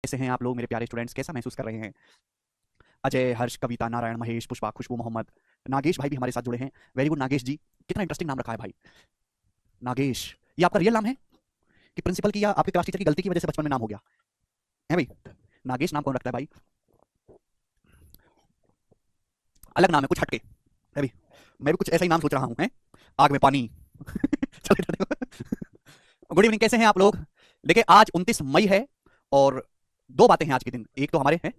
कैसे हैं आप लोग मेरे प्यारे स्टूडेंट्स? कैसा महसूस कर रहे हैं? अजय, हर्ष, कविता, नारायण, महेश, पुष्पा, खुशबू, मोहम्मद, नागेश भाई भी हमारे साथ जुड़े हैं। वेरी गुड नागेश जी, कितना इंटरेस्टिंग नाम रखा है भाई। नागेश, ये आपका रियल नाम है कि प्रिंसिपल की या आपके क्लास टीचर की गलती की वजह से बचपन में नाम हो गया है भाई? नागेश नाम कौन रखता है भाई? अलग नाम है, कुछ हटके है भाई। मैं भी कुछ ऐसा ही नाम सोच रहा हूँ, है आग में पानी। चलो इधर देखो। गुड इवनिंग, कैसे हैं आप लोग? देखिए आज 29 मई है और दो बातें हैं आज के दिन। एक तो हमारे हैं,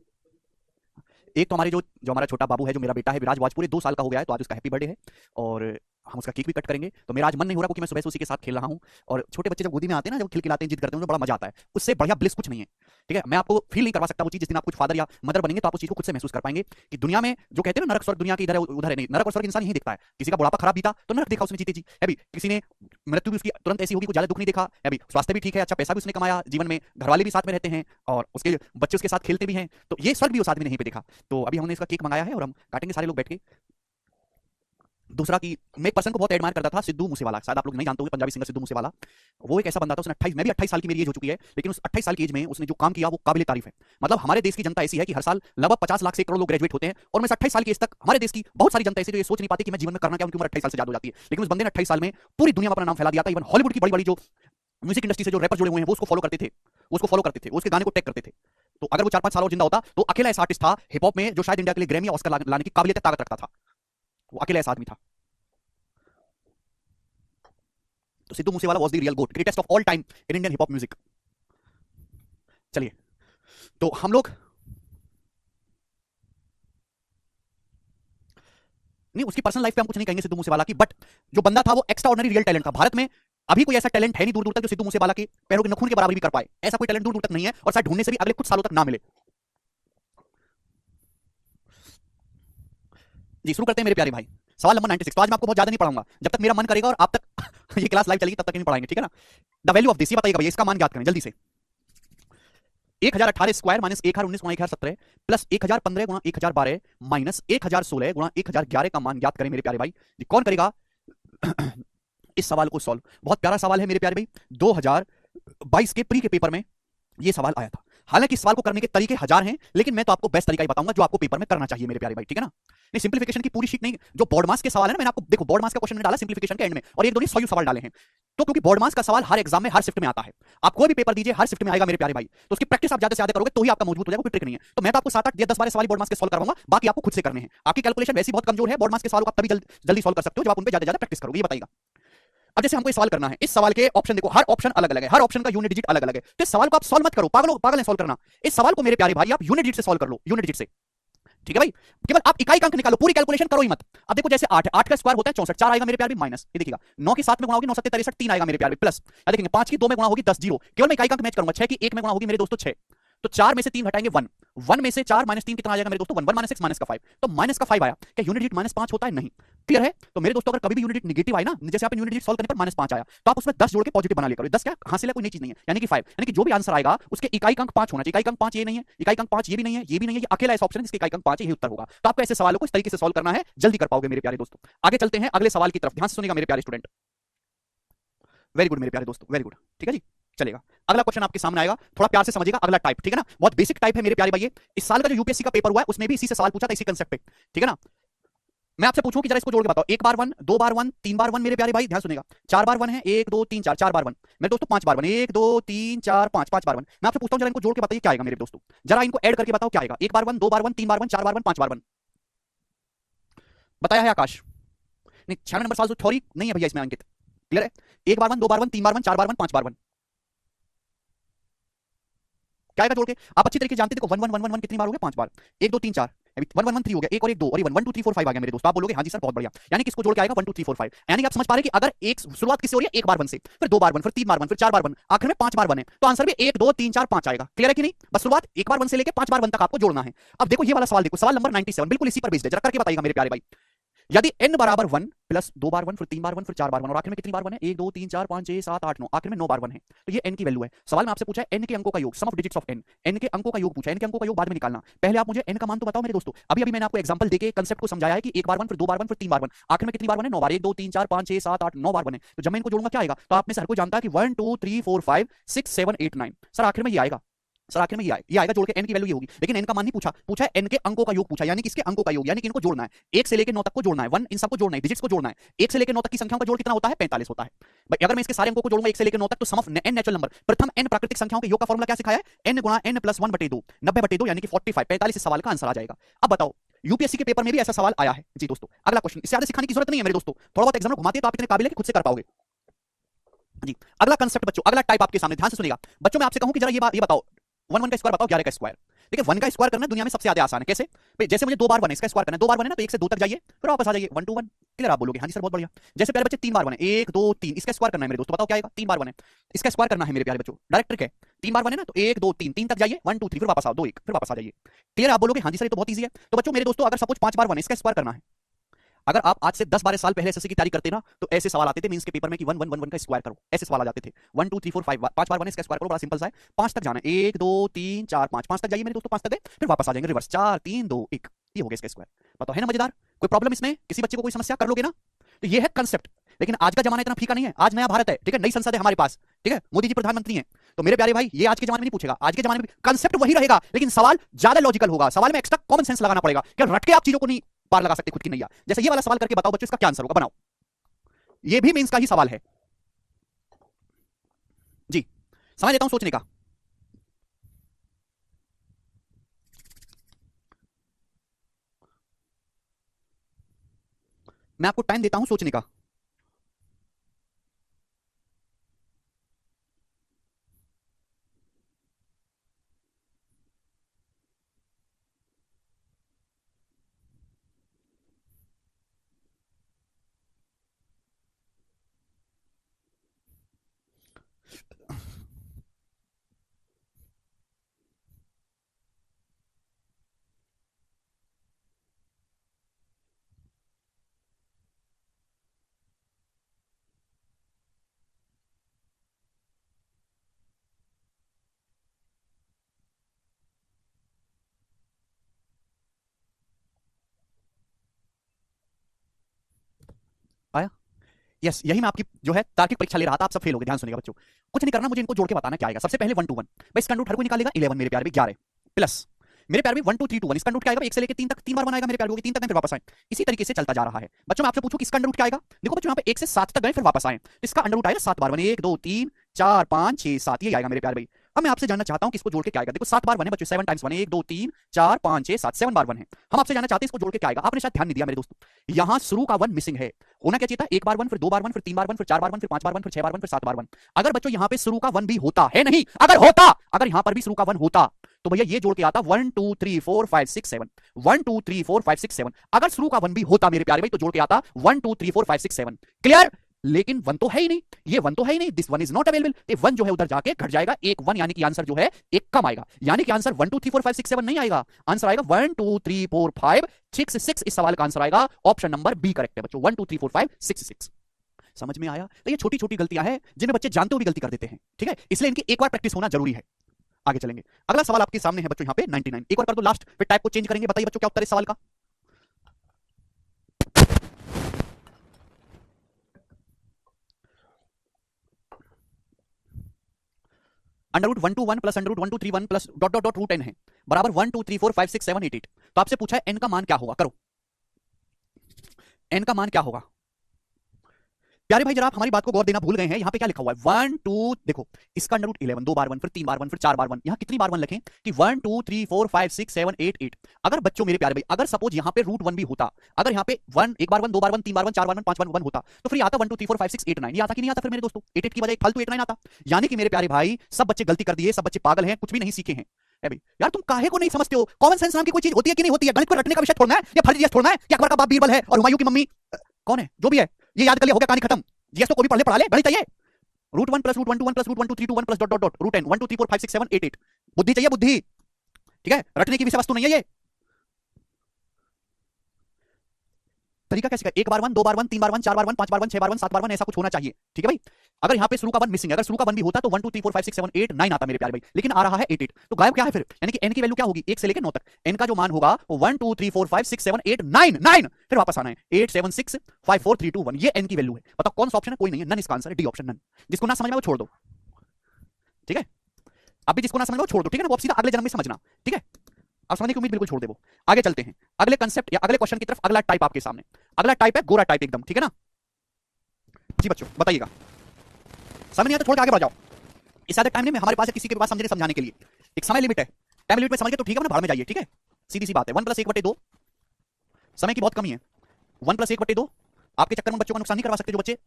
एक तो हमारे जो जो हमारा छोटा बाबू है, जो मेरा बेटा है विराज, वो आज पूरे 2 साल का हो गया है, तो आज उसका हैप्पी बर्थडे है और हम उसका केक भी कट करेंगे। तो मेरा आज मन नहीं हो रहा क्योंकि मैं सुबह से उसी के साथ खेल रहा हूँ। और छोटे बच्चे जब गोदी में आते हैं ना, जब खिलखिलाते हैं, जिद करते हैं, उन्हें बड़ा मजा आता है। उससे बढ़िया ब्लिस कुछ नहीं है। ठीक है, मैं आपको फील नहीं करवा सकता वो चीज़। जिस दिन आप कुछ फादर या मदर बनेंगे तो आप उस चीज़ को खुद से महसूस कर पाएंगे कि दुनिया में जो कहते हैं ना, नरक स्वर्ग दुनिया की इधर है उधर है, नहीं, नरक और स्वर्ग इंसान यही दिखता है। किसी का बुढ़ापा खराब बीता तो नरक देखा उसने जीते जी, है भी। किसी ने मृत्यु भी उसकी तुरंत ऐसी होगी, कुछ ज्यादा दुख नहीं देखा, है भी। स्वास्थ्य भी ठीक है, अच्छा पैसा भी उसने कमाया जीवन में, घरवाले भी साथ में रहते हैं और उसके बच्चे उसके साथ खेलते भी हैं, तो ये स्वर्ग भी उस आदमी ने यहीं पे देखा। तो अभी हमने इसका केक मंगाया है और हम काटेंगे सारे लोग बैठ के। दूसरा कि मैं एक पर्सन को बहुत एडमायर करता था, सिद्धू मूसेवाला। शायद आप लोग नहीं जानते होंगे, पंजाबी सिंगर सिद्धू मूसेवाला। वो एक ऐसा बंदा था, उसने 28, मैं भी 28 साल की मेरी एज हो चुकी है, लेकिन उस 28 साल की एज में उसने जो काम किया वो काबिल तारीफ है। मतलब हमारे देश की जनता ऐसी है कि हर साल लगभग 50 लाख से 1 करोड़ लोग ग्रेजुएट होते हैं और मैं 28 साल की एज तक हमारे देश की बहुत सारी जनता ऐसी जो ये सोच नहीं पाती कि मैं जीवन में करना क्या, उनकी उम्र 28 साल से ज्यादा हो जाती है। लेकिन उस बंदे ने 28 साल में पूरी दुनिया में अपना नाम फैला दिया था। इवन हॉलीवुड की बड़ी बड़ी जो म्यूजिक इंडस्ट्री से जो रैपर जुड़े हुए हैं वो उसको फॉलो करते थे, वो उसके गाने को टैग करते थे। तो अगर वो 4-5 साल और जिंदा होता तो अकेला ऐसा आर्टिस्ट था हिप हॉप में जो शायद इंडिया के लिए ग्रैमी या ऑस्कर लाने की काबिलियत ताकत रखता था। वो अकेला ऐसा आदमी था। तो Sidhu Moosewala was the real GOAT, greatest of all time in Indian hip hop music. चलिए, तो हम लोग नहीं, उसकी पर्सनल लाइफ पे हम कुछ नहीं कहेंगे सिद्धू मूसेवाला की, बट जो बंदा था वो एक्स्ट्रा ऑर्डिनरी रियल टैलेंट था। भारत में अभी कोई ऐसा टैलेंट है नहीं दूर दूर तक जो सिद्धू मूसेवाला के पैरों के नखून के बराबर भी कर पाए। ऐसा कोई टैलेंट दूर दूर तक नहीं है और शायद ढूंढने से भी अगले कुछ सालों तक ना मिले। जी शुरू करते हैं मेरे प्यारे भाई। सवाल नंबर 96। तो आज मैं आपको बहुत ज्यादा नहीं पढ़ाऊंगा, जब तक मेरा मन करेगा और आप तक ये क्लास लाइव चलेगी तब तक नहीं पढ़ाएंगे, ठीक है ना? द वैल्यू ऑफ दिस, ये बताइएगा भैया, इसका मान ज्ञात करें जल्दी से। 1018 स्क्वायर माइनस 1019 गुणा 1017 प्लस 1015 गुणा 1012 माइनस 1016 गुणा 1011 का मान ज्ञात करें मेरे प्यारे भाई। जी कौन करेगा इस सवाल को सॉल्व? बहुत प्यारा सवाल है मेरे प्यारे भाई। 2022 के प्री के पेपर में ये सवाल आया था। हालांकि इस सवाल को करने के तरीके हजार हैं, लेकिन मैं तो आपको बेस्ट तरीका ही बताऊंगा जो आपको पेपर में करना चाहिए मेरे प्यारे भाई, ठीक है ना? नहीं, सिंप्लीफिकेशन की पूरी शीट नहीं, जो बोर्ड मास के सवाल है ना, मैंने आपको देखो बोर्ड मास का क्वेश्चन में डाला सिंप्लीफिकेशन के एंड में, और एक दो नहीं 100 सवाल डाले हैं। तो क्योंकि बोर्ड मास का सवाल हर एग्जाम में हर शिफ्ट में आता है, आप कोई भी पेपर दीजिए हर शिफ्ट में आएगा मेरे प्यारे भाई, तो उसकी प्रैक्टिस आप ज्यादा से ज्यादा करोगे तो ही आपका मजबूत हो जाएगा, कोई ट्रिक नहीं है। तो मैं तो आपको 7-8 या 10 12 सवाल बोर्ड मास के सॉल्व करवाऊंगा, बाकी आपको खुद से करने हैं। आपकी कैलकुलेशन वैसी बहुत कमजोर है, बोर्ड मास के सवाल को आप तभी जल्दी सॉल्व कर सकते हो जब आप उन पे ज्यादा प्रैक्टिस करोगे। ये बताइएगा, अब जैसे हमको सवाल करना है, इस सवाल के ऑप्शन देखो, हर ऑप्शन अलग अलग है, हर ऑप्शन का यूनिट डिजिट अलग अलग है। तो इस सवाल को आप सॉल्व मत करो, पागल है सॉल्व करना। इस सवाल को मेरे प्यारे भाई आप यूनिट डिजिट से सॉल्व कर लो, यूनिट डिजिट से, ठीक है भाई? केवल आप इकाई का अंक निकालो, पूरी कैलकुलेशन करो ही मत। अब देखो जैसे 8 8 का स्क्वायर होता है 64, 4 आएगा मेरे प्यारे भाई माइनस, ये देखिएगा 9 की 7 में गुणा होगी 9 7 63, 3 आएगा मेरे प्यारे प्लस, या देखेंगे 5 की 2 में गुणा होगी 10 0, केवल मैं इकाई का अंक मैच करूंगा। 6 की 1 में गुणा होगी मेरे दोस्तों 6, तो 4 में से 3 घटाएंगे 1, 1 में से 4 माइनस 3 कितना आ जाएगा मेरे दोस्तों? 1 1 माइनस 6 माइनस का 5, तो माइनस का 5 आया। क्या यूनिट डिजिट माइनस 5 होता है? नहीं। क्लियर है? तो मेरे दोस्तों अगर कभी भी यूनिट डिजिट नेगेटिव आए ना, जैसे आप यूनिट डिजिट सॉल्व करने पर माइनस 5 आया, तो आप उसमें 10 जोड़ के पॉजिटिव बना लिया करो। 10 क्या हासिल है, कोई नई चीज नहीं है, यानी कि 5, यानी कि जो भी आंसर आएगा उसके इकाई का अंक 5 होना चाहिए। इकाई का अंक 5 ये नहीं है, इकाई का अंक 5 ये भी नहीं है, ये भी नहीं है, ये अकेला ऐसा ऑप्शन है जिसके इकाई का अंक 5 है, यही उत्तर होगा। तो आपको ऐसे सवालों को इस तरीके से सॉल्व करना है, जल्दी कर पाओगे मेरे प्यारे दोस्तों। आगे चलते हैं अगले सवाल की तरफ, ध्यान से सुनिएगा मेरे प्यारे स्टूडेंट। वेरी गुड मेरे प्यारे दोस्तों, वेरी गुड, ठीक है जी। चलेगा, अगला क्वेश्चन आपके सामने आएगा, थोड़ा प्यार से समझिएगा। अगला टाइप, ठीक है ना, बहुत बेसिक टाइप है मेरे प्यारे भाई। इस साल का जो यूपीएससी का पेपर हुआ है उसमें भी इसी से सवाल पूछा था, इसी कंसेप्ट पे, ठीक है ना? मैं आपसे पूछूं कि जरा इसको जोड़ के बताओ, 1 बार 1, 2 बार 1, 3 बार 1 मेरे प्यारे भाई, ध्यान सुनेगा। 4 बार 1 है, 1 2 3 4, 4 बार 1 मेरे दोस्तों, 5 बार 1, 1 2 3 4 5, 5 बार 1। मैं आपसे पूछता हूं जरा इनको जोड़ के बताइए क्या आएगा मेरे दोस्तों, जरा इनको ऐड करके बताओ क्या आएगा। 1 बार 1, 2 बार 1, 3 बार 1, 4 बार 1, 5 बार 1, बताया है आकाश? नहीं, 96 नंबर सवाल तो थ्योरी नहीं है भैया इसमें अंकित, क्लियर है? 1 बार 1, 2 बार 1, 3 बार 1, 4 बार 1, 5 बार 1, क्या आएगा जोड़ के? आप अच्छी तरीके जानते, देखो 1 1 1 1 1 कितनी बार हो गया? 5 बार। 1 2 3 4, 1 1 1 3 हो गया, एक और एक 2, और ये 1 1 2 3 4 5 आ गया मेरे दोस्त। आप बोलोगे हाँ जी सर बहुत बढ़िया, यानी कि इसको जोड़ के आएगा 1 2 3 4 5, यानी कि आप समझ पा रहे हैं कि अगर एक शुरुआत किससे हो रही है? 1 बार 1 से, फिर 2 बार 1, फिर 3 बार 1, फिर 4 बार 1, आखिर में 5 बार 1 है, तो आंसर भी 1 2 3 4 5 आएगा। क्लियर है कि नहीं? बस शुरुआत 1 बार 1 से लेकर 5 बार 1 तक आपको जोड़ना है। अब देखो ये वाला सवाल, देखो सवाल नंबर 97 बिल्कुल इसी पर बेस्ड है, जरा करके बताइएगा मेरे प्यारे भाई। यदि n बराबर 1 प्लस 2 बार 1, फिर 3 बार 1, फिर 4 बार 1, और आखिर में कितनी बार 1 है? 1 2 3 4 5 6 7 8 9, आखिर में 9 बार 1 है, तो ये n की वैल्यू है। सवाल में आपसे पूछा है n के अंकों का योग, sum of digits of n, n के अंकों का योग पूछा है। n के अंकों का योग बाद में निकालना, पहले आप मुझे n का मान तो बताओ मेरे दोस्तों। अभी अभी मैंने आपको एग्जांपल देके कंसेप्ट को समझाया है कि 1 बार 1, फिर 2 बार 1, फिर 3 बार 1, आखिर में कितनी बार 1 है? 9 बार। 1 2 3 4 5 6 7 8 9 बार 1 है, तो जब मैं इनको जोड़ूंगा क्या आएगा? तो आप में से हर कोई जानता है कि 1 2 3 4 5 6 7 8 9, सर आखिर में ये आएगा। सर आखिर में ये आएगा जोड़ के n की वैल्यू ये होगी, लेकिन n का मान नहीं पूछा, पूछा है n के अंकों का योग पूछा, यानी किसके अंकों का योग, यानी कि इनको जोड़ना है, 1 से लेकर 9 तक को जोड़ना है, 1 इन सबको जोड़ना है, डिजिट्स को जोड़ना है। 1 से लेकर 9 तक की संख्याओं का जोड़ कितना होता है, 45 होता है भाई। अगर मैं इसके सारे अंकों को जोड़ूंगा 1 से लेकर 9 तक, तो सम ऑफ n नेचुरल नंबर, प्रथम n प्राकृतिक संख्याओं के योग का फॉर्मूला क्या सिखाया है, n गुणा n प्लस 1/2, 90/2 यानी कि 45, 45 इस सवाल का आंसर आ जाएगा। अब बताओ यूपीएससी के पेपर में भी ऐसा सवाल आया है जी दोस्तों। अगला क्वेश्चन, इससे ज्यादा सिखाने की जरूरत नहीं है मेरे दोस्तों, थोड़ा बहुत एग्जाम में घुमाते हैं तो आप इतने काबिल है कि खुद से कर पाओगे जी। अगला कंसेप्ट बच्चों, अगला टाइप आपके सामने, ध्यान से सुनिएगा बच्चों। मैं आपसे कहूं कि जरा ये बताओ 1 का स्क्वायर बताओ, 11 का स्क्वायर। देखिए 1 का स्क्वायर करना दुनिया में सबसे ज्यादा आसान है। कैसे भाई, जैसे मुझे 2 बार 1 इसका स्क्वायर करना है, 2 बार 1 है ना, तो 1 से 2 तक जाइए फिर वापस आ जाइए, 1 to 1 क्लियर। आप बोलोगे हाँ जी सर बहुत बढ़िया। जैसे प्यारे बच्चे 3 बार 1 है, 1 2 3 इसका स्क्वायर करना है मेरे दोस्तों, बताओ क्या आएगा, 3 बार 1 है इसका स्क्वायर करना है मेरे प्यारे बच्चों, डायरेक्ट ट्रिक है। 3 बार 1 है ना, तो 1 2 3 3 तक जाइए, 1 2 3 फिर वापस आओ, 2 1 फिर वापस आ जाइए, क्लियर। आप बोलोगे हाँ जी सर ये तो बहुत ईजी है। तो बच्चों मेरे दोस्तों, अगर सपोज 5 बार 1 इसका स्क्वायर करना है, अगर आप आज से 10-12 साल पहले एसएससी की तैयारी करते ना, तो ऐसे सवाल आते थे मींस के पेपर में कि 1 1 1 1 का स्क्वायर करो, ऐसे सवाल आ जाते थे। 1 2 3 4 5 5 बार 1 इसका स्क्वायर करो, बड़ा सिंपल सा है। 5 तक जाना है, 1 2 3 4 5 5 तक जाइए मेरे दोस्तों, 5 तक गए फिर वापस आ जाएंगे रिवर्स, 4 3 2 1, ये हो गया इसका स्क्वायर। बताओ है ना मजेदार, कोई प्रॉब्लम इसमें, किसी बच्चे को कोई समस्या, कर लोगे ना। तो ये है कंसेप्ट। लेकिन आज का जमाना इतना फीका नहीं है, आज नया भारत है, ठीक है, नई संसद है हमारे पास, ठीक है, मोदी जी प्रधानमंत्री हैं। तो मेरे प्यारे भाई ये आज के जमाने में नहीं पूछेगा, आज के जमाने में कंसेप्ट वही रहेगा, लेकिन सवाल ज्यादा लॉजिकल होगा, सवाल में एक्स्ट्रा कॉमन सेंस लगाना पड़ेगा, क्या रट के आप चीजों को नहीं पार लगा सकते खुद की नैया। जैसे ये वाला सवाल करके बताओ बच्चों इसका क्या आंसर होगा, बनाओ, ये भी मींस का ही सवाल है जी। समय देता हूं सोचने का, मैं आपको टाइम देता हूं सोचने का। आया, यस, यही मैं आपकी जो है तार्किक परीक्षा ले रहा था, आप सब फेल हो गए। ध्यान सुनिएगा बच्चों, कुछ नहीं करना, मुझे इनको जोड़ के बताना क्या आएगा। सबसे पहले 1 to 1 भाई, इसका रूट हर कोई निकालेगा, 11 मेरे प्यारे भाई, 11 प्लस मेरे प्यार में 1 2 3 2 1 इसका रूट क्या आएगा, 1 से लेकर 3 तक 3 बार बनाएगा मेरे प्यार, 3 तक गए फिर वापस आए, इसी तरीके से चलता जा रहा है। बच्चों मैं आपसे पूछूं कि इसका अंडर रूट क्या आएगा, देखो बच्चों यहाँ पे 1 से 7 तक गए फिर वापस आए, तो इसका अंडर रूट आएगा 7 बार बने, 1 2 3 4 5 6 7, ये आएगा मेरे प्यार भाई। अब मैं आपसे जानना चाहता हूं कि इसको जोड़ के क्या आएगा। देखो 7 बार 1 है बच्चों, 7 टाइम्स 1 1 2 3 4 5 6 7, 7 बार 1 है। हम आपसे जानना चाहते हैं इसको जोड़ के क्या आएगा। आपने शायद ध्यान नहीं दिया मेरे दोस्तों, यहां शुरू का 1 मिसिंग है, होना क्या चाहिए था, 1 बार 1 फिर 2 बार 1 फिर 3 बार 1 फिर 4 बार 1 फिर 5 बार 1 फिर 6 बार 1 फिर 7 बार 1। अगर बच्चों यहां पे शुरू का 1 भी होता है, नहीं अगर होता, अगर यहां पर भी शुरू का 1 होता, तो भैया ये जोड़ के आता 1 2 3 4 5 6 7, 1 2 3 4 5 6 7। अगर शुरू का 1 भी होता मेरे प्यारे भाई, तो जोड़ के आता 1 2 3 4 5 6 7, क्लियर। लेकिन 1 तो है ही नहीं, ये 1 तो है ही नहीं, दिस 1 इज नॉट अवेलेबल, ये 1 जो है उधर जाके घट जाएगा, एक 1 यानी कि आंसर जो है एक कम आएगा, यानी कि आंसर 1 2 3 4 5 6 7 नहीं आएगा, आंसर आएगा 1 2 3 4 5 6 6। इस सवाल का आंसर आएगा ऑप्शन नंबर बी करेक्ट है बच्चों, 1 2 3 4 5 6 6। समझ में आया। तो ये छोटी छोटी गलतियां हैं जिनमें बच्चे जानते हुए भी गलती कर देते हैं, ठीक है, इसलिए इनकी एक बार प्रैक्टिस होना जरूरी है। आगे चलेंगे, अगला सवाल आपके सामने है बच्चों यहाँ पे 99, एक बार कर दो लास्ट, फिर टाइप को चेंज करेंगे। बताइए बच्चों क्या उत्तर है इस सवाल का। Under root 1 2 1 plus under root 1 2 3 1 plus dot dot dot root n है बराबर 1 2 3 4 5 6 7 8 8। तो आपसे पूछा है n का मान क्या होगा, करो n का मान क्या होगा। प्यारे भाई जरा आप हमारी बात को गौर देना भूल गए हैं, यहाँ पे क्या लिखा हुआ है 1 2, देखो इसका अंडर रूट 11, 2 बार 1 फिर 3 बार 1 फिर 4 बार 1, यहाँ कितनी बार 1 लिखें कि 1 2 3 4 5 6 7 8 8। अगर बच्चों मेरे प्यारे भाई अगर सपोज यहाँ पे रूट 1 भी होता, अगर यहाँ पे 1 एक बार 1 2 बार 1 3 बार 1 4 बार 1 5 बार 1 होता, तो फिर आता 1 2 3 4 5 6 8 9, ये आता कि नहीं आता फिर मेरे दोस्तों, 8 8 की बजाय फालतू 8 9 आता। यानी कि मेरे प्यारे भाई सब बच्चे गलती कर दिए, सब बच्चे पागल हैं, कुछ भी नहीं सीखे हैं। भाई यार तुम काहे को नहीं समझते हो, कॉमन सेंस नाम की कोई चीज होती है कि नहीं होती है, गणित को रटने का विषय छोड़ना है या फर्जी छोड़ना है, कि अकबर का बाप बीरबल है और हुमायूं की मम्मी कौन है, जो भी है ये याद कर लिया, हो गया कहानी खत्म। जीएस तो कोई भी पढ़ ले पढ़ा ले, गणित चाहिए root 1 plus root 1 2 1 plus root 1 2 3 2 1 plus dot dot dot root n 1 2 3 4 5 6 7 8 8। बुद्धि चाहिए बुद्धि, ठीक है, रटने की विषय वस्तु नहीं है ये। तरीका कैसे, 1 बार 1 2 बार 1 3 बार 1 4 बार 1 5 बार 1 6 बार 1 7 बार 1 ऐसा कुछ होना चाहिए, ठीक है भाई। अगर यहाँ पे शुरू का 1 मिसिंग है, अगर शुरू का 1 भी होता तो 1 2 3 4 5 6 7 8 9 आता मेरे प्यारे भाई, लेकिन आ रहा है 8 8, तो गायब क्या है फिर, यानी कि n की वैल्यू क्या होगी 1 से लेकर 9 तक, n का जो मान होगा वो 1 2 3 4 5 6 7 8 9 9, फिर वापस आना है 8 7 6 5 4 3 2 1, ये n की वैल्यू है। बताओ कौन सा ऑप्शन है, कोई नहीं है, नन इसका आंसर है, डी ऑप्शन नन। जिसको ना समझ में वो छोड़ दो, ठीक है। अभी जिसको ना समझ लो छोड़ दो, ठीक है ना, वो आप सीधा अगले जन्म में समझना, ठीक है। आप समझने की उम्मीद बिल्कुल छोड़ दे वो। आगे चलते हैं अगले कंसेप्ट या अगले क्वेश्चन की तरफ। अगला टाइप आपके सामने, अगला टाइप है गोरा टाइप एकदम, ठीक है ना जी बच्चों, बताइएगा। समझ नहीं आया तो छोड़ के आगे बढ़ जाओ, इस ज्यादा टाइम नहीं हमारे पास है किसी के पास समझने समझाने के लिए। एक समय लिमिट है, टाइम लिमिट में समझ के तो ठीक है ना, भाड़ में जाइए, ठीक है। सीधी सी बात है, 1+1/2 समय की बहुत कमी है। 1+1/2 आपके चक्कर में बच्चों का नुकसान नहीं करवा सकते जो बच्चे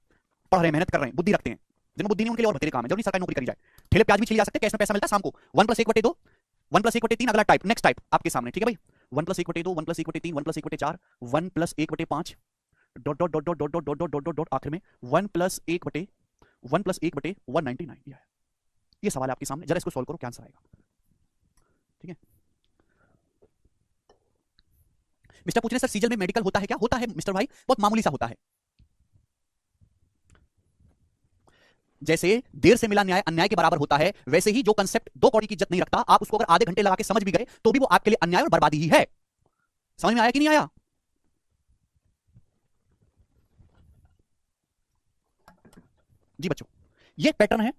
पढ़ रहे हैं, मेहनत कर रहे हैं, बुद्धि रखते हैं। जिनमें बुद्धि नहीं उनके लिए और बतेरे काम है, जरूरी सरकारी नौकरी करी जाए, ठेले प्याज भी छिली जा सकते हैं, कैश में पैसा मिलता है शाम को। 1+1/2 1+1/3 अगला टाइप, नेक्स्ट टाइप आपके सामने, ठीक है भाई। 1+1/2 1+1/3 1+1/4 1+1/5 dot dot dot dot dot dot dot dot dot dot आखिर में 1+1/199 दिया है। ये सवाल है आपके सामने, जरा इसको सॉल्व करो, क्या आंसर आएगा, ठीक है। मिस्टर पूछ रहे सर सीजल में मेडिकल होता है क्या? होता है मिस्टर भाई, बहुत मामूली सा होता है। जैसे देर से मिला न्याय अन्याय के बराबर होता है, वैसे ही जो कंसेप्ट दो कौड़ी की इज्जत नहीं रखता, आप उसको अगर आधे घंटे लगा के समझ भी गए तो भी वो आपके लिए अन्याय और बर्बादी ही है। समझ में आया कि नहीं आया? जी बच्चों, ये पैटर्न है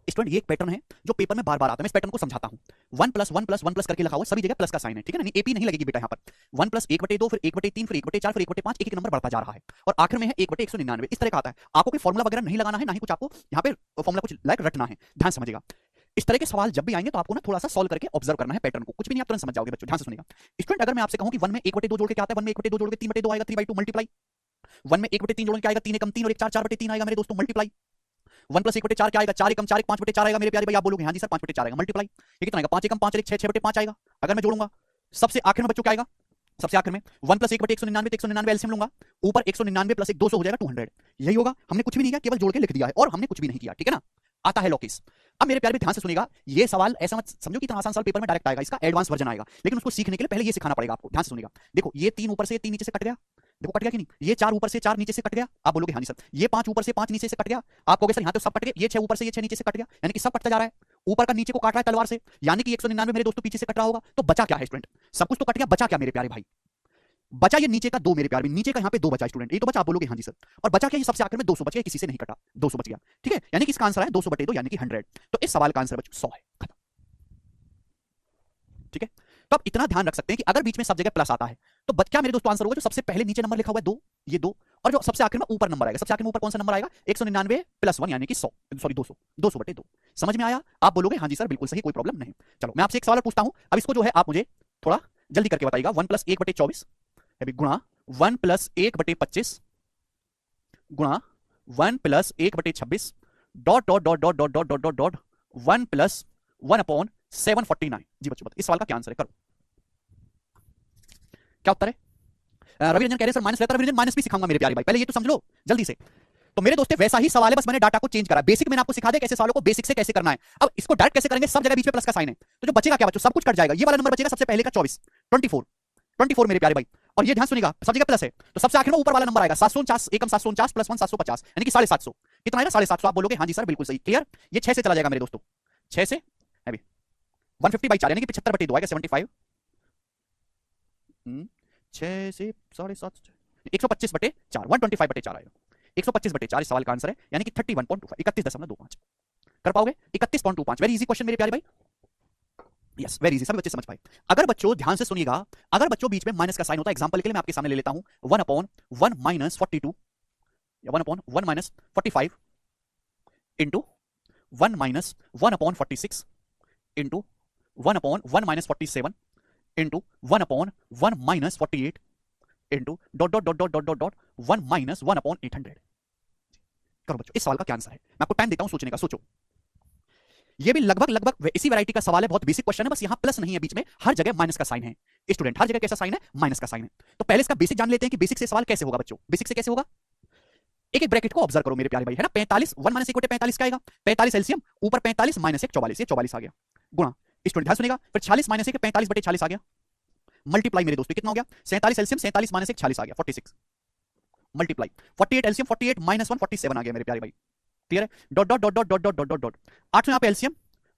स्टूडेंट, ये एक पैटर्न है जो पेपर में बार बार आता है। मैं इस पैटर्न को समझाता हूं। 1+1+1+ करके लिखा हुआ सभी जगह प्लस का साइन है, ठीक है ना, एपी नहीं लगेगी बेटा यहाँ पर। 1+1/2 फिर 1/3 फिर 1/4 फिर 1/5 एक एक नंबर बढ़ता जा रहा है और आखिर में है 1/199 इस तरह का आता है। आपको कोई फॉर्मुला वगैरह नहीं लगाना है, ना ही कुछ आपको यहाँ पे फॉर्मुला कुछ लाइक रटना है, ध्यान समझिएगा। इस तरह के सवाल जब भी आएंगे तो आपको ना थोड़ा सा सॉल्व करके ऑब्जर्व करना है पैटर्न को, कुछ भी नहीं आप तुरंत समझ जाओगे बच्चों, ध्यान से सुनिएगा। स्टूडेंट अगर मैं आपसे कहूं कि 1 में 1/2 जोड़ के क्या आता है, 1 में 1/2 जोड़ के 3/2 आएगा, 3/2 मल्टीप्लाई। 1 में 1/3 जोड़ के क्या आएगा, 3 एकम 3 और 1 4 4/3 आएगा मेरे दोस्तों, मल्टीप्लाई। 1+1/4 क्या आएगा, 4 एकम 4 1 5/4 आएगा मेरे प्यारे भाई। आप बोलोगे हाँ जी सर 5/4 आएगा, मल्टीप्लाई। ये कितना आएगा, 5 एकम 5 और 1 6 6/5 आएगा। अगर मैं जोड़ूंगा सबसे आखिर में बच्चों क्या आएगा, सबसे आखिर में 1+1/199 199 एलसीएम लूंगा, ऊपर 199 प्लस 1 200 हो जाएगा 200। यही होगा, हमने कुछ भी नहीं किया, केवल जोड़ के लिख दिया है और हमने कुछ भी नहीं किया, ठीक है ना। आता है लॉकिस। अब मेरे प्यारे भी ध्यान से सुनिएगा, ये सवाल ऐसा मत समझो कि इतना आसान सवाल पेपर में डायरेक्ट आएगा, इसका एडवांस वर्जन आएगा, लेकिन उसको सीखने के लिए पहले ये सिखाना पड़ेगा आपको। ध्यान से सुनिएगा, देखो ये 3 ऊपर से 3 नीचे से कट गया, देखो कट गया कि नहीं, ये 4 ऊपर से 4 नीचे से कट गया, आप बोलोगे हाँ जी सर। ये 5 ऊपर से 5 नीचे से कट गया, आप कहोगे सर यहाँ तो सब कट गया। ये 6 ऊपर से ये 6 नीचे से कट गया, यानी कि सब कटता जा रहा है, ऊपर का नीचे को काट रहा है तलवार से, यानी कि 199 मेरे दोस्तों पीछे से कट रहा होगा। तो बचा क्या है स्टूडेंट, सब कुछ तो कट गया, बचा क्या मेरे प्यारे भाई, बचा ये नीचे का 2 मेरे प्यारे, नीचे का यहाँ पे 2 बचा स्टूडेंट, ये तो बचा, आप बोलोगे हाँ जी सर। और बचा क्या, ये सबसे आखिर में 200 बच गया, किसी से नहीं कटा, 200 बच गया, ठीक है। यानी कि इसका आंसर है 200/2 यानी कि 100। तो इस सवाल का आंसर बच्चों 100 है, खत्म, ठीक है। तो आप इतना ध्यान रख सकते हैं कि अगर बीच में सब जगह प्लस आता है तो क्या मेरे दोस्तों आंसर होगा, जो सबसे पहले नीचे नंबर लिखा हुआ है 2, ये 2, और जो सबसे आखिर में ऊपर नंबर आएगा, सबसे आखिर में ऊपर कौन सा नंबर आएगा, 199 + 1 यानी कि 100, सॉरी 200, 200/2। समझ में आया? आप बोलोगे हाँ जी सर बिल्कुल सही, कोई प्रॉब्लम नहीं। चलो मैं आपसे एक सवाल पूछता हूं, अब इसको जो है आप मुझे थोड़ा जल्दी करके बताइएगा। 1+1/24 गुणा 1+1/25 गुणा 1+1/26 dot dot dot dot dot dot dot dot dot 1+1/749। जी बच्चों इस सवाल का क्या आंसर है, करो, क्या उत्तर है? रवि रंजन कह रहे हैं सर माइनस लेता, रवि रंजन माइनस भी सिखाऊंगा मेरे प्यारे भाई, पहले ये तो समझ लो जल्दी से। तो मेरे दोस्तों वैसा ही सवाल है, बस मैंने डाटा को चेंज करा। बेसिक मैंने आपको सिखा दिया कैसे सवालों को बेसिक से कैसे करना है। अब इसको डायरेक्ट कैसे करेंगे, सब जगह बीच में प्लस का साइन है, तो जो बचेगा क्या बच्चों, सब कुछ कट जाएगा। ये वाला नंबर बचेगा सबसे पहले का 24 मेरे प्यारे भाई, और ये ध्यान सुनिएगा सब जगह प्लस है, तो सबसे आखिर में ऊपर वाला नंबर आएगा 749 एकम 749 + 1 750 यानी कि 750। कितना आएगा 750, आप बोलोगे हाँ जी सर बिल्कुल सही, क्लियर। ये 6 से चला जाएगा मेरे दोस्तों, 6 से है भी 150/4 यानी कि 75/2 आएगा, 75 6 से 7.5 125/4 125/4 आएगा, 125/4 इस सवाल का आंसर है, यानी कि 31.25 31.25 कर पाओगे, 31.25। वेरी इजी क्वेश्चन मेरे प्यारे भाई, यस वेरी इजी, सभी बच्चे समझ पाए। अगर बच्चों ध्यान से सुनिएगा, अगर बच्चों बीच में माइनस का साइन होता है, एग्जांपल के लिए मैं आपके सामने ले लेता हूं 1/1 - 42 या 1/1 - 45 into 1 - 1/46 into 1/1 - 47 into 1/1 - 48 into dot dot dot dot dot dot dot 1 - 1/800। करो बच्चों, इस सवाल का क्या आंसर है, मैं आपको टाइम देता हूं सोचने का, सोचो। ये भी लगभग इसी वैरायटी का सवाल है, बहुत बेसिक क्वेश्चन है, बस यहां प्लस नहीं है बीच में, हर जगह माइनस का साइन है स्टूडेंट, हर जगह कैसा साइन है, माइनस का साइन है। तो पहले इसका बेसिक जान लेते हैं कि बेसिक से सवाल कैसे होगा बच्चों, बेसिक से कैसे होगा। एक एक ब्रैकेट को ऑब्जर्व करो मेरे प्यारे भाई, है ना। 45 1 - 1/45 क्या आएगा, 45 एलसीएम, ऊपर 45 - 1 44, ये 44 आ गया, गुणा स्टूडेंट ध्यान सुनेगा, फिर 40 - 1 45/46 आ गया, मल्टीप्लाई मेरे दोस्तों कितना हो गया, 47 एलसीएम 47 - 1 46 आ गया, 46 मल्टीप्लाई 48 एलसीएम 48 - 1 47 आ गया मेरे प्यारे भाई, क्लियर है। Dot dot dot dot dot dot dot dot 800 यहाँ पे एलसीएम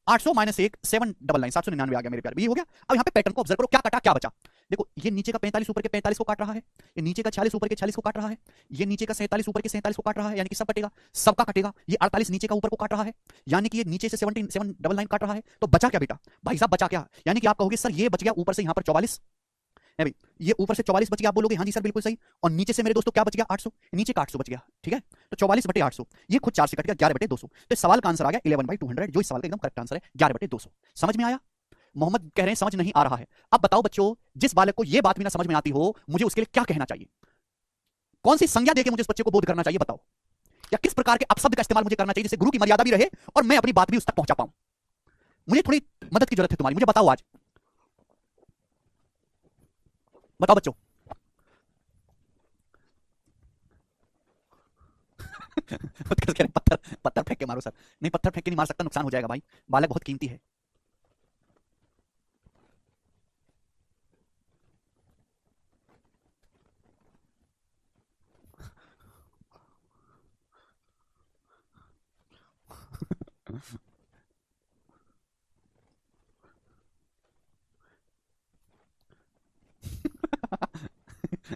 800 - 1 799 799 आ गया मेरे प्यारे, ये हो गया। अब यहाँ पे पैटर्न को ऑब्जर्व करो, क्या कटा क्या बचा। देखो ये नीचे का 45 ऊपर के 45 को काट रहा है, ये नीचे का 46 ऊपर के 46 को काट रहा है, ये नीचे का 47 ऊपर के 47 को काट रहा है, यानी कि सब कटेगा, सबका कटेगा। ये 48 नीचे का ऊपर को काट रहा है, यानी कि ये नीचे से 799 काट रहा है। तो बचा क्या बेटा भाई साहब, बचा क्या? यानी कि आप कहोगे सर ये बच गया ऊपर से यहाँ पर 44 है भाई, ये ऊपर से 44 बच गया, आप बोलोगे हाँ जी सर बिल्कुल सही। और नीचे से मेरे दोस्तों क्या बच गया? 800, नीचे का 800 बच गया, ठीक है। तो 44 बटे 800, ये खुद 4 से कट गया, 11 बटे 200। तो इस सवाल का आंसर आ गया 11/200, जो इस सवाल का एकदम करेक्ट आंसर है, 11 बटे 200। समझ में आया? मोहम्मद कह रहे हैं समझ नहीं आ रहा है। अब बताओ बच्चों, जिस बालक को यह बात भी ना समझ में आती हो, मुझे उसके लिए क्या कहना चाहिए? कौन सी संज्ञा देकर मुझे उस बच्चे को बोध करना चाहिए बताओ? या किस प्रकार के अपशब्द का इस्तेमाल मुझे करना चाहिए जिससे गुरु की मर्यादा भी रहे और मैं अपनी बात भी उस तक पहुंचा पाऊं? मुझे थोड़ी मदद की जरूरत है तुम्हारी, मुझे बताओ आज, बताओ बच्चों। पत्थर पत्थर फेंक के मारो सर। नहीं पत्थर फेंक के नहीं मार सकता, नुकसान हो जाएगा भाई, बालक बहुत कीमती है।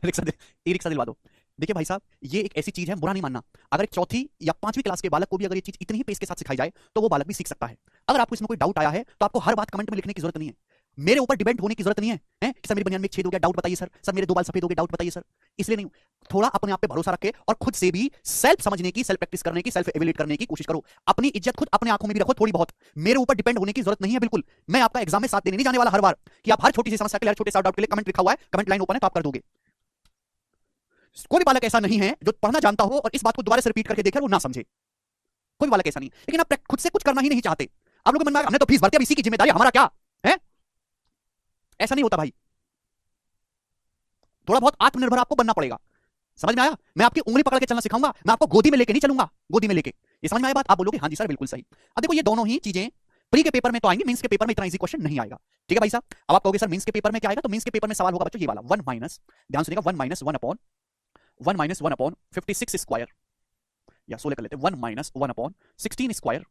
रिक्शा दे, ई रिक्शा दिलवा दो। देखिए भाई साहब, ये एक ऐसी चीज है, बुरा नहीं मानना, अगर एक चौथी या 5वीं क्लास के बालक को भी अगर ये चीज इतनी ही पेस के साथ सिखाई जाए तो वो बालक भी सीख सकता है। अगर आपको इसमें कोई डाउट आया है तो आपको हर बात कमेंट में लिखने की जरूरत नहीं है, मेरे ऊपर डिपेंड होने की जरूरत नहीं है, हैं कि सर मेरी बनियान में एक छेद हो गया, डाउट बताइए सर, सर मेरे 2 बाल सफेद हो गए, डाउट बताइए सर। इसलिए नहीं, थोड़ा अपने आप पे भरोसा रखे और खुद से भी सेल्फ समझने की, सेल्फ प्रैक्टिस करने की, सेल्फ एवेल्यूएट करने की कोशिश करो। अपनी इज्जत खुद अपने आंखों में भी रखो थोड़ी बहुत, मेरे ऊपर डिपेंड होने की जरूरत नहीं है बिल्कुल। मैं आपका एग्जाम में साथ देने नहीं जाने वाला हर बार कि आप हर छोटी सी समस्या के लिए, हर छोटे सा डाउट के लिए कमेंट लिखा हुआ है, कमेंट लाइन ओपन है तो आप कर दोगे। कोई भी बालक ऐसा नहीं है जो पढ़ना जानता हो और इस बात को दोबारा से रिपीट करके देखे वो ना समझे, कोई बालक ऐसा नहीं, लेकिन आप खुद से कुछ करना ही नहीं चाहते। आप लोग मन में हमने तो फीस भरती है, इसी की जिम्मेदारी हमारा क्या है? ऐसा नहीं होता भाई, थोड़ा बहुत आत्मनिर्भर आपको बनना पड़ेगा। समझ में आया? मैं आपकी उंगली पकड़ के चलना सिखाऊंगा, मैं आपको गोदी में लेके नहीं चलूंगा, गोदी में लेके। ये समझ में आया बात? आप बोलोगे हाँ जी सर बिल्कुल सही। अब देखो ये दोनों ही चीजें प्री के पेपर में तो आएंगी, मेंस के पेपर में इतना इजी क्वेश्चन नहीं आएगा, ठीक है भाई साहब। अब आप कहोगे सर मेंस के पेपर में क्या आएगा, तो मेंस के पेपर में सवाल होगा बच्चों ये वाला 1 माइनस, ध्यान सुनिएगा, 1 माइनस 1 अपॉन 56 स्क्वायर, या 16 कर लेते हैं, 1 minus 1 upon 16 square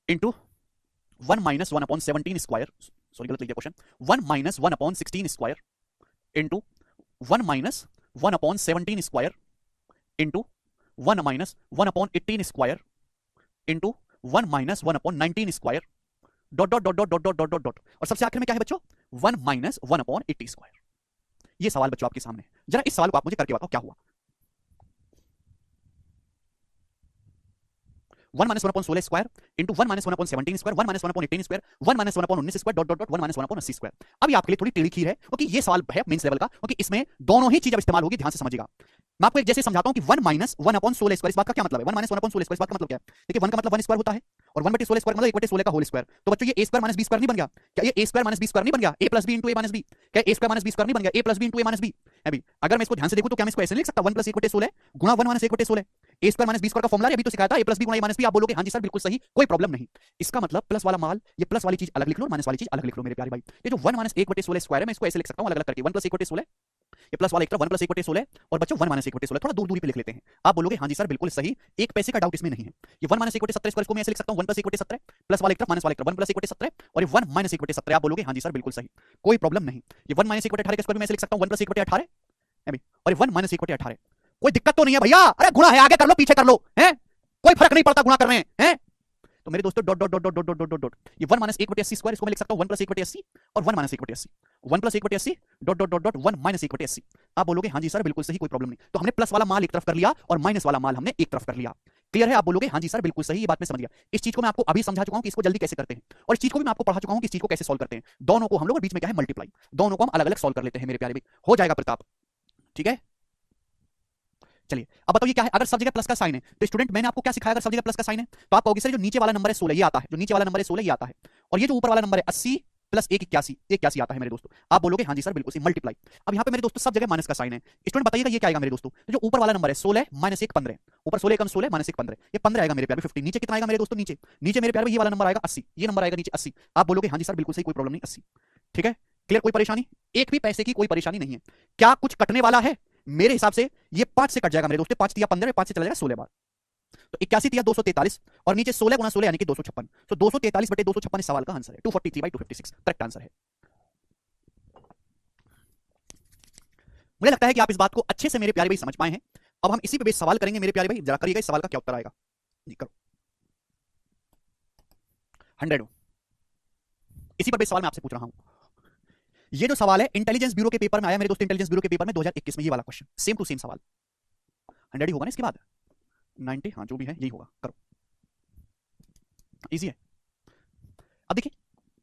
into 1 minus 1 upon 17 square, sorry गलत लिख दिया question, 1 minus 1 upon 16 square into 1 minus 1 upon 17 square into 1 minus 1 upon 18 square into 1 minus 1 upon 19 square, dot dot dot dot dot dot dot dot dot, और सबसे आखिर में क्या है बच्चों? 1 माइनस 1 अपॉन 80 स्क्वायर। ये सवाल बच्चों आपके सामने, जरा इस सवाल को आप मुझे करके बताओ क्या हुआ। 1 minus 1 upon 16 square into 1 minus 1 upon 17 square, 1 minus 1 upon 18 square, 1 minus 1 upon 19 square, dot dot dot 1 minus 1 upon 80 square. अब ये आपके लिए थोड़ी टेढ़ी खीर है क्योंकि ये सवाल है मेंस लेवल का, क्योंकि इसमें दोनों ही चीज अब इस्तेमाल होगी, ध्यान से समझिएगा। मैं आपको एक जैसे समझाता हूं कि 1 माइनस 1 अपॉन 16 स्क्वायर, इस बात का क्या मतलब है? 1 माइनस 1 अपॉन 16 स्क्वायर, इस बात का मतलब क्या है? देखिए 1 का मतलब 1 स्क्वायर होता है और 1 बटे 16 स्क्वायर मतलब 1 बटे 16 का होल स्क्वायर। तो बच्चों ये a square minus b square नहीं बन गया क्या? ये a square minus b square नहीं बन गया? a plus b into a minus b, क्या a square minus b square नहीं बन गया? a plus b into a minus b है भी। अगर मैं इसको ध्यान से देखूं तो क्या मैं इसको ऐसे लिख सकता? 1 प्लस 1 बटे 16 गुणा 1 माइनस 1 बटे 16, a square minus b square का फॉर्मूला अभी तो सिखाया था, a प्लस b गुणा a माइनस b। आप बोलोगे हाँ जी सर बिल्कुल सही, कोई प्रॉब्लम नहीं। इसका मतलब प्लस वाला माल, ये प्लस वाली चीज अलग लिख लो, माइनस वाली चीज अलग लिख लो मेरे प्यारे भाई। ये जो 1 माइनस 1 बटे 16 स्क्वायर है, मैं इसको ऐसे लिख सकता हूं अलग अलग करके, 1 प्लस 1 बटे 16, ये प्लस वाला एक तरफ 1 प्लस 1 बटे 16 और बच्चों 1 माइनस 1 बटे 16, थोड़ा दूर दूरी पे लिख लेते हैं। आप बोलोगे हाँ जी सर बिल्कुल सही, एक पैसे का डाउट इसमें नहीं है। ये 1 माइनस 1 बटे 17 स्क्वायर को मैं ऐसे लिख सकता हूं 1 प्लस 1 बटे 17, प्लस वाला एक तरफ माइनस वाला एक तरफ 1 प्लस 1 बटे 17 और ये 1 माइनस 1 बटे 17। आप बोलोगे हाँ जी सर बिल्कुल सही, कोई प्रॉब्लम नहीं। ये 1 माइनस 1 बटे 18 स्क्वायर में ऐसे लिख सकता हूं 1 प्लस 1 बटे 18 है भी, और ये 1 माइनस 1 बटे 18, कोई दिक्कत तो नहीं है भैया? अरे गुणा है, आगे कर लो पीछे कर लो, हैं कोई फर्क नहीं पड़ता गुणा कर रहे हैं। तो मेरे दोस्तों dot dot dot dot dot dot dot, ये 1 माइनस 1 बटे 80 स्क्वायर, इसको मैं लिख सकता हूं 1 प्लस 1 बटे 80 और 1 माइनस 1 बटे 80, 1 प्लस 1 बटे 80 dot dot dot dot 1 minus 1 बटे 80। आप बोलोगे हाँ जी सर बिल्कुल सही, कोई प्रॉब्लम नहीं। तो हमने प्लस वाला माल एक तरफ कर लिया और माइनस वाला माल हमने एक तरफ कर लिया, क्लियर है? आप बोलोगे हाँ जी सर बिल्कुल सही, ये बात मैं समझ गया। इस चीज को मैं आपको अभी समझा चुका हूं कि इसको जल्दी कैसे करते हैं, और इस चीज को भी मैं आपको पढ़ा चुका हूं कि इस चीज को कैसे सॉल्व करते हैं। दोनों को हम लोग बीच में क्या है मल्टीप्लाई, दोनों को हम अलग अलग सॉल्व कर लेते हैं मेरे प्यारे भाई, हो जाएगा प्रताप, ठीक है? चलिए अब बताओ ये क्या है? अगर सब जगह प्लस का साइन है तो स्टूडेंट मैंने आपको क्या सिखाया? अगर सब जगह प्लस का साइन है तो आप कहोगे सर जो नीचे वाला नंबर है 16 ये आता है, जो नीचे वाला नंबर है 16 ये आता है, और ये जो ऊपर वाला नंबर है 80 प्लस 1 81 आता है मेरे दोस्तों। आप बोलोगे हाँ जी सर बिल्कुल सही, मल्टीप्लाई। अब यहाँ पे मेरे दोस्तों सब जगह माइनस का साइन है, स्टूडेंट बताइएगा ये क्या आएगा मेरे दोस्तों? तो जो ऊपर वाला नंबर है 16 माइनस 1 15, ऊपर 16 कम 16 माइनस 1 15, ये 15 आएगा मेरे प्यारे 50। नीचे कितना आएगा मेरे दोस्तों? नीचे नीचे मेरे प्यारे ये वाला नंबर आएगा 80, ये नंबर आएगा नीचे 80। आप बोलोगे हाँ जी सर बिल्कुल सही, कोई प्रॉब्लम नहीं, 80, ठीक है क्लियर? कोई परेशानी? एक भी पैसे की कोई परेशानी नहीं है। क्या कुछ कटने वाला है? मेरे हिसाब से ये 5 से कट जाएगा मेरे दोस्तों, 5 तिया 15, 5 से चला जाएगा 16 बार, तो 81 तिया 243 और नीचे 16 गुना 16 यानी कि 256, तो 243 बटे 256 इस सवाल का आंसर है, 243/256 करेक्ट आंसर है। मुझे लगता है कि आप इस बात को अच्छे से मेरे प्यारे भाई समझ पाए हैं। अब हम इसी पे बेस सवाल करेंगे मेरे प्यारे भाई, जरा करिएगा इस सवाल का क्या उत्तर आएगा। जी करो। 100। इसी पर बेस सवाल मैं आपसे पूछ रहा हूं। ये जो सवाल है इंटेलिजेंस ब्यूरो के पेपर में आया मेरे दोस्त, इंटेलिजेंस ब्यूरो के पेपर में 2021 में ये वाला क्वेश्चन, सेम टू सेम सवाल। 100 ही होगा ना इसके बाद, 90, हाँ जो भी है यही होगा, करो। इजी है। अब देखिए,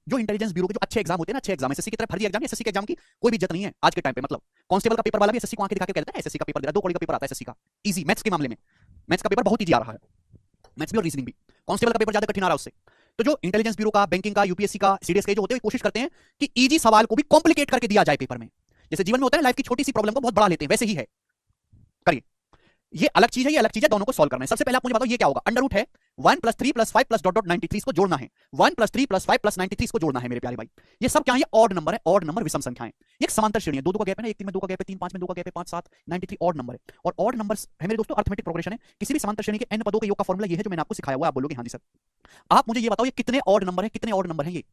जो इंटेलिजेंस ब्यूरो के जो अच्छे एग्जाम होते हैं ना, अच्छे एग्जाम, एसएससी की तरह फर्जी एग्जाम, एसएससी के एग्जाम की कोई भी इज्जत नहीं है आज के टाइम पे। मतलब कांस्टेबल का पेपर वाला भी एसएससी को आंखें दिखा के कहता है एसएससी का पेपर दे रहा है, 2 कौड़ी का पेपर आता है एसएससी का, इजी मैथ्स के मामले में। मैथ्स का पेपर बहुत इजी आ रहा है, मैथ्स भी और रीजनिंग भी। कांस्टेबल का पेपर ज्यादा कठिन आ रहा है उससे। तो जो इंटेलिजेंस ब्यूरो का, बैंकिंग का, यूपीएससी का, सीडीएस का जो होते हैं कोशिश करते हैं कि इजी सवाल को भी कॉम्प्लिकेट करके दिया जाए पेपर में। जैसे जीवन में होता है लाइफ की छोटी सी प्रॉब्लम को बहुत बड़ा लेते हैं, वैसे ही है। करिए, ये अलग चीज है, ये अलग चीज है, दोनों को सॉल्व करना है। सबसे पहले आप मुझे बताओ ये क्या होगा। अंडर रूट है 1 + 3 + 5 + डॉट 93 इसको जोड़ना है। 1 + 3 + 5 + 93 इसको जोड़ना है मेरे प्यारे भाई। ये सब क्या है, ये ऑड नंबर है, ऑड नंबर विषम संख्याएं। ये एक समांतर श्रेणी है, 2 2 का गैप है ना, 1 3 में 2 का गैप है, 3 5 में 2 का गैप है, 5 7 93 ऑड नंबर है। और ऑड नंबर्स है मेरे दोस्तों अरिथमेटिक प्रोग्रेशन है। किसी भी समांतर श्रेणी के n पदों के योग का फॉर्मूला ये है जो मैंने आपको सिखाया हुआ है। आप बोलोगे हां जी सर। आप मुझे ये बताओ ये कितने ऑड नंबर है, कितने ऑड नंबर है ये।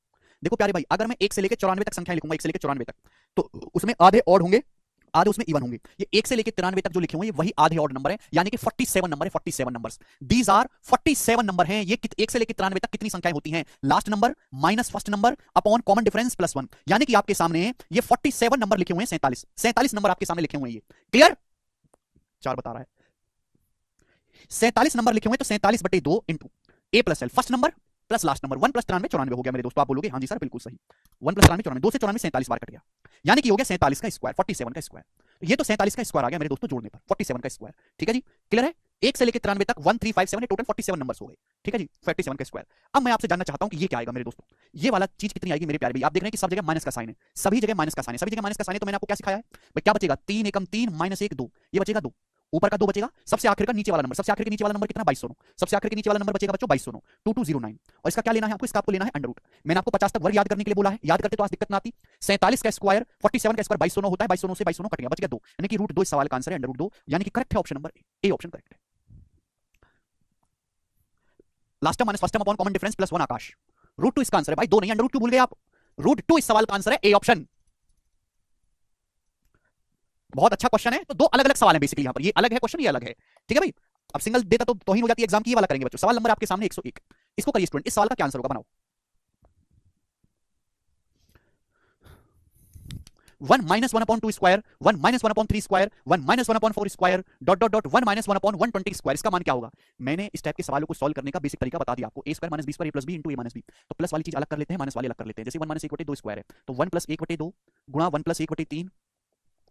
देखो प्यारे भाई, अगर मैं 1 से लेकर 94 तक संख्याएं लिखूंगा, 1 से लेकर 94 तक, तो उसमें आधे ऑड होंगे, आधे उसमें इवन होंगे। ये 1 से लेकर 93 तक जो लिखे हुए हैं वही आधे ऑड नंबर है, यानी कि 47 नंबर है, 47 नंबर्स। दीज आर 47 नंबर हैं। ये 1 से लेकर 93 तक कितनी संख्याएं होती हैं, last number minus first number upon common difference plus 1, यानी कि आपके सामने ये 47 नंबर लिखे हुए हैं, 47 नंबर आपके सामने लिखे हुए हैं ये। क्लियर? 4 बता रहा है। 47 नंबर लिखे हुए हैं, तो 47/2 into A plus L, first number plus last number. 1 + 93 94 हो गया मेरे दोस्तों। आप बोलोगे हाँ जी सर बिल्कुल सही। 1 + 93 94, 2 से 94 47 बार कट गया, यानी कि हो गया 47 का स्क्वायर, 47 का स्क्वायर। ये तो 47 का स्क्वायर आ गया मेरे दोस्तों जोड़ने पर, 47 का स्क्वायर। ठीक है जी, क्लियर है। 1 से लेकर 93 तक 1357 है, टोटल 47 नंबर्स हो गए। ठीक है जी, 47 का स्क्वायर। अब मैं आपसे जानना चाहता हूं कि ये क्या आएगा मेरे दोस्तों, ये वाला चीज कितनी आएगी मेरे प्यारे भाई। आप देख रहे हैं कि सब जगह माइनस का साइन है, सभी जगह माइनस का साइन है, सभी जगह माइनस का साइन है। तो मैंने आपको क्या सिखाया है भाई, क्या बचेगा, 3 एकम 3 माइनस 1 2, ये बचेगा 2, ऊपर का 2 बचेगा, सबसे आखिर का नीचे वाला नंबर, सबसे आखिर के नीचे वाला नंबर कितना, 2209, सबसे आखिर के नीचे वाला नंबर बचेगा बच्चों 2209, 2209। और इसका क्या लेना है आपको, इसका आपको लेना है अंडर रूट। मैंने आपको 50 तक वर्ग याद करने के लिए बोला है, याद करते तो आज दिक्कत ना आती। 47 का स्क्वायर 47 का स्क्वायर 2209 होता है, 2209 से 2209 कट गया, बच गया 2, यानी कि रूट 2 इस सवाल का आंसर है, अंडर रूट 2, यानी कि करेक्ट है option number A, option correct है। Last term minus first term upon common difference plus 1 Akash, root 2 इसका आंसर है भाई, 2 नहीं, अंडर रूट क्यों भूल गए आप। रूट 2 इस सवाल का आंसर है, ए ऑप्शन। बहुत अच्छा क्वेश्चन है। तो 2 अलग अलग सवाल है बेसिकली, यहां पर ये अलग है क्वेश्चन, ये अलग है। ठीक है भाई, अब सिंगल देता तो तोहिन हो जाती है एग्जाम की। ये वाला करेंगे बच्चों, सवाल नंबर आपके सामने 101, इसको करिए स्टूडेंट, इस सवाल का क्या आंसर होगा, बनाओ। 1 - 1/2 square, 1 - 1/3 square, 1 - 1/4 square, dot dot dot 1 - 1/120 square, इसका मान क्या होगा। मैंने इस टाइप के सवालों को सॉल्व करने का बेसिक तरीका बता दिया आपको, a² - b² a + b * a - b। तो प्लस वाली चीज अलग कर लेते हैं, माइनस वाली अलग कर लेते हैं। जैसे 1 - 1/2 स्क्वायर है, तो 1 + 1/2 गुणा 1 + 1/3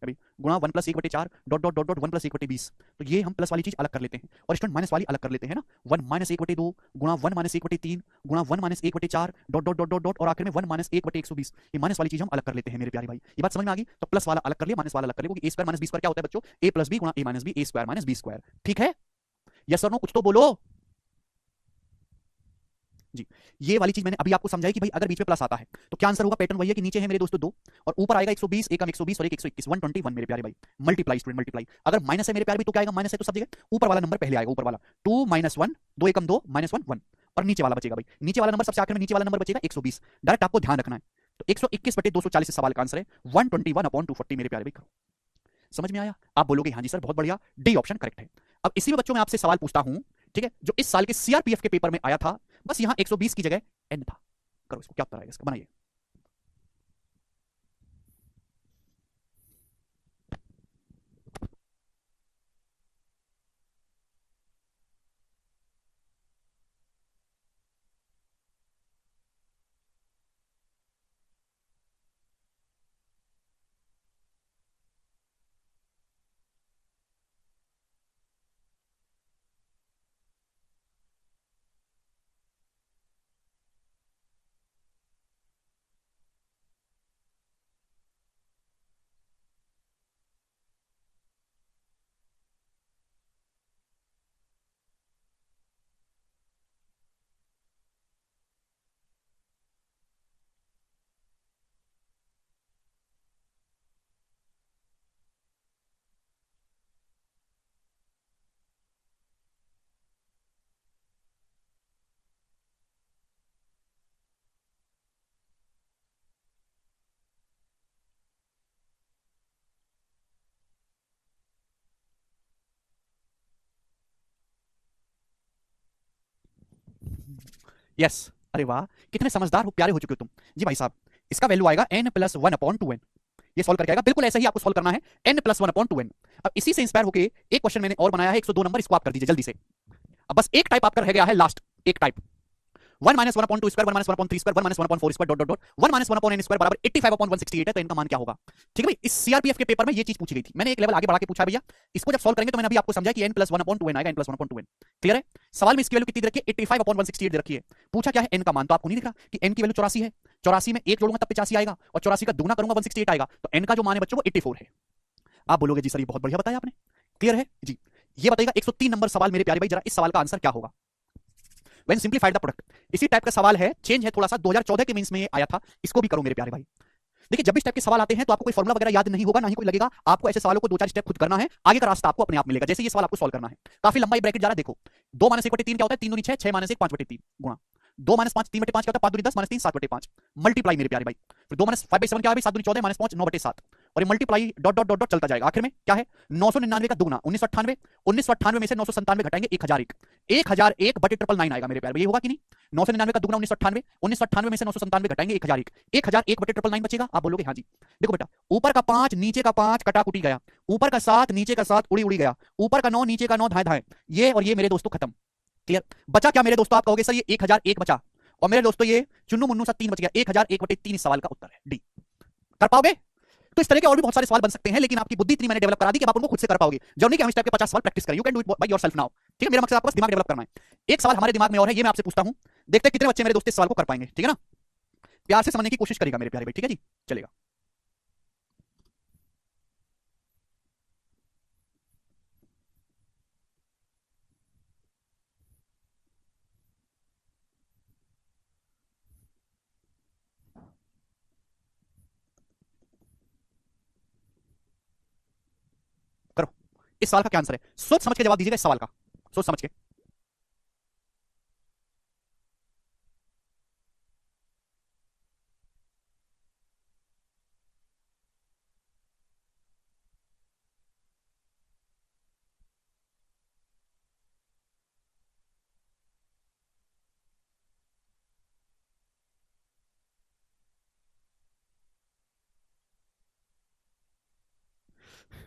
अभी गुणा 1 + 1/4 डॉट डॉट डॉट डॉट 1 + 1/20। तो ये हम प्लस वाली चीज अलग कर लेते हैं, और स्टूडेंट माइनस वाली अलग कर लेते हैं ना। 1 - 1/2 गुणा 1 - 1/3 गुणा 1 - 1/4 dot dot dot dot dot, और आखिर में 1 - 1/120। ये माइनस वाली चीज हम अलग कर लेते हैं मेरे प्यारे भाई। ये बात समझ में आ गई। तो प्लस वाला अलग कर लिया, माइनस वाला अलग कर लिया, क्योंकि a² - b² क्या होता है बच्चों, a + b गुणा a - b, a² - b²। ठीक है, यस और नो कुछ तो बोलो जी। ये वाली चीज मैंने अभी आपको समझाई कि भाई अगर बीच में प्लस आता है तो क्या आंसर होगा। पैटर्न वही है कि नीचे है मेरे दोस्तों 2, और ऊपर आएगा 120, एकम 120 और एक 121, 121 मेरे प्यारे भाई। Multiply student, multiply. अगर माइनस है मेरे प्यारे भाई तो क्या आएगा, माइनस है तो सब जगह ऊपर वाला नंबर पहले आएगा, ऊपर वाला 2 - 1 2 एकम 2 -1 1, और नीचे वाला बचेगा भाई, नीचे वाला नंबर सबसे आखिर में नीचे वाला नंबर बचेगा 120। डायरेक्ट आपको ध्यान रखना है। तो 121/240 इस सवाल का आंसर है, 121/240 मेरे प्यारे भाई। करो, समझ में आया। आप बोलोगे हाँ जी सर बहुत बढ़िया, डी ऑप्शन करेक्ट है। अब इसी में बच्चों मैं आपसे सवाल पूछता हूं, ठीक है, जो इस साल के सीआरपीएफ के पेपर में आया था, बस यहां 120 की जगह एन था। करो इसको, क्या उत्तर आएगा इसका, बनाइए। यस, अरे वाह, कितने समझदार हो, प्यारे हो चुके हो तुम। जी भाई साहब, इसका वैल्यू आएगा n प्लस 1/2n। ये सॉल्व करके आएगा, बिल्कुल ऐसे ही आपको सॉल्व करना है, n प्लस 1/2n। अब इसी से इंस्पायर होकर एक क्वेश्चन मैंने और बनाया है 102 नंबर, इसको आप कर दीजिए जल्दी से। अब बस एक टाइप आपका रह गया है लास्ट, एक type 1 minus 1/2 square 1 minus 1/3 square 1 minus 1/4 square dot dot dot 1 minus 1/n square बराबर 85/168 है, तो इनका मान क्या होगा? ठीक है भाई, इस सीआरपीएफ के पेपर में ये चीज पूछी गई थी, मैंने एक लेवल आगे बढ़ा के पूछा है भैया। इसको जब सॉल्व करेंगे तो मैंने अभी आपको समझा कि n प्लस 1/2n आएगा, n प्लस 1/2n। क्लियर है? सवाल में इसकी वैल्यू कितनी दे रखी है? 85/168 दे रखी है। पूछा क्या है? n का मान, तो आपको नहीं दिख रहा कि n की वैल्यू 84 है। 84 में एक जोड़ूंगा तब 85 आएगा, और 84 का दुगना करूंगा 168 आएगा, तो n का जो मान है बच्चों वो 84 है। आप बोलोगे जी सर ये बहुत बढ़िया बताया आपने, क्लियर है जी। ये बताइएगा 103 नंबर सवाल मेरे प्यारे भाई, जरा इस सवाल का आंसर क्या होगा? व्हेन सिंप्लीफाइड द प्रोडक्ट, इसी टाइप का सवाल है, चेंज है थोड़ा सा, 2014 के मींस में ये आया था, इसको भी करो मेरे प्यारे भाई। देखिए जब भी इस टाइप के सवाल आते हैं तो आपको कोई फॉर्मुला वगैरह याद नहीं होगा, ना ही कोई लगेगा, आपको ऐसे सवालों को 2-4 स्टेप खुद करना है, आगे का रास्ता आपको अपने आप मिलेगा। जैसे ये सवाल आपको सॉल्व करना है, काफी लंबा ब्रैकेट जा रहा है, देखो 2 माइनस 1/3 क्या होता है? 3 दूनी 6, 6 माइनस 1 5/3 गुणा 2 माइनस 5 3/5 क्या होता है? 5 दूनी 10 माइनस 3 7/5 मल्टीप्लाई मेरे प्यारे भाई। फिर 2 माइनस 5/7 क्या है भाई? 7 दूनी 14 माइनस 5 9/7, और ये multiply dot dot dot dot चलता जाएगा। आखिर में क्या है? 999 का दुगना 1998, 1998 में से 997 घटाएंगे 1001, 1001 बटे 999 आएगा मेरे प्यारे भाई, ये होगा कि नहीं? 999 का दुगना 1998, 1998 में से 997 घटाएंगे 1001, 1001 बटे 999 बचेगा। आप बोलोगे हाँ जी। देखो बेटा, ऊपर का 5 नीचे का 5 कटाकुटी गया, ऊपर का 7 नीचे का 7 उड़ी उड़ी गया, ऊपर का 9 नीचे का 9 धाए धाए, ये और ये मेरे दोस्तों खत्म। क्लियर? बचा क्या मेरे दोस्तों? आप कहोगे सर ये 1001 बचा, और मेरे दोस्तों ये चुन्नू मुन्नू सा 3 बच गया, 1001/3 इस सवाल का उत्तर है, डी। कर पाओगे? तो इस तरह के और भी बहुत सारे सवाल बन सकते हैं, लेकिन आपकी बुद्धि इतनी मैंने डेवलप करा दी कि आप उनको खुद से कर पाओगे। जरूरी कि हम इस टाइप के 50 सवाल प्रैक्टिस करें, you can do it by yourself now. ठीक है, मेरा मकसद आपको बस दिमाग डेवलप करना है। एक सवाल हमारे दिमाग में और है, ये मैं आपसे पूछता हूं, देखते हैं कितने बच्चे मेरे दोस्त इस सवाल को कर पाएंगे। ठीक है ना? प्यार से समझने की कोशिश करेगा मेरे प्यारे भाई, ठीक है जी, चलेगा। करो, इस सवाल का क्या आंसर है? सोच समझ के जवाब दीजिएगा इस सवाल का, सोच समझ के।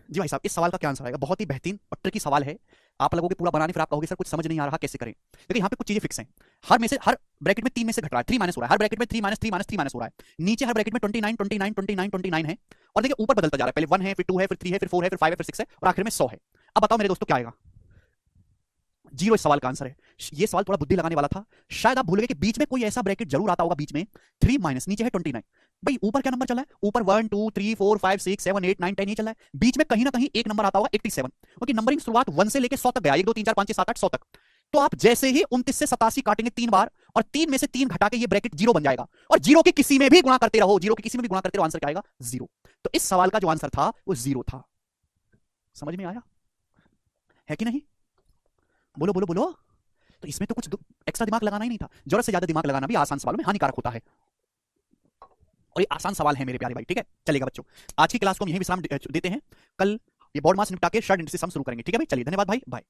जी भाई साहब, इस सवाल का क्या आंसर आएगा? बहुत ही बेहतरीन और ट्रिकी सवाल है, आप लोगों के पूरा बनाने, फिर आप कहोगे सर कुछ समझ नहीं आ रहा, कैसे करें? देखिए यहाँ पे कुछ चीजें फिक्स हैं, हर ब्रैकेट में 3 में से घट रहा है, 3 माइनस हो रहा है, हर ब्रैकेट में 3 माइनस 3 माइनस 3 माइनस हो रहा है, नीचे हर ब्रैकेट में 29 29 29 29 है, और देखिए ऊपर बदलता जा रहा है, पहले 1 है, फिर 2 है, फिर 3 है, फिर 4 है, फिर 5 है, फिर 6 है, और आखिर में 100 है। अब बताओ मेरे दोस्तों क्या आएगा? जीरो इस सवाल का आंसर है। ये सवाल थोड़ा बुद्धि लगाने वाला था, शायद आप भूल गए कि बीच में कोई ऐसा ब्रैकेट जरूर आता होगा, बीच में 3 माइनस, नीचे है 29। भाई ऊपर क्या नंबर चला है? ऊपर 1 2 3 4 5 6 7 8 9 10 ये चला है, बीच में कहीं ना कहीं एक नंबर आता होगा 87, क्योंकि नंबरिंग शुरुआत 1 से लेकर 100 तक गया, 1 2 3 4 5 6 7 8 100 तक। तो आप जैसे ही 29 से 87 काटेंगे 3 बार, और 3 में से 3 घटा के ये ब्रैकेट जीरो बन जाएगा, और जीरो के किसी में भी गुणा करते रहो, जीरो के किसी में भी गुणा करते रहो, आंसर क्या आएगा? जीरो। तो इस सवाल का जो आंसर था वो जीरो था। समझ में आया है कि नहीं? बोलो बोलो बोलो। तो इसमें तो कुछ एक्स्ट्रा दिमाग लगाना ही नहीं था, जरूरत से ज्यादा दिमाग लगाना भी आसान सवालों में हानिकारक होता है, और ये आसान सवाल है मेरे प्यारे भाई। ठीक है, चलेगा बच्चों, आज की क्लास को हम यहीं विश्राम देते हैं, कल ये बोर्ड मास निपटा के शॉर्ट इंडस्ट्री सम शुरू करेंगे। ठीक है भाई, चलिए, धन्यवाद भाई, बाय।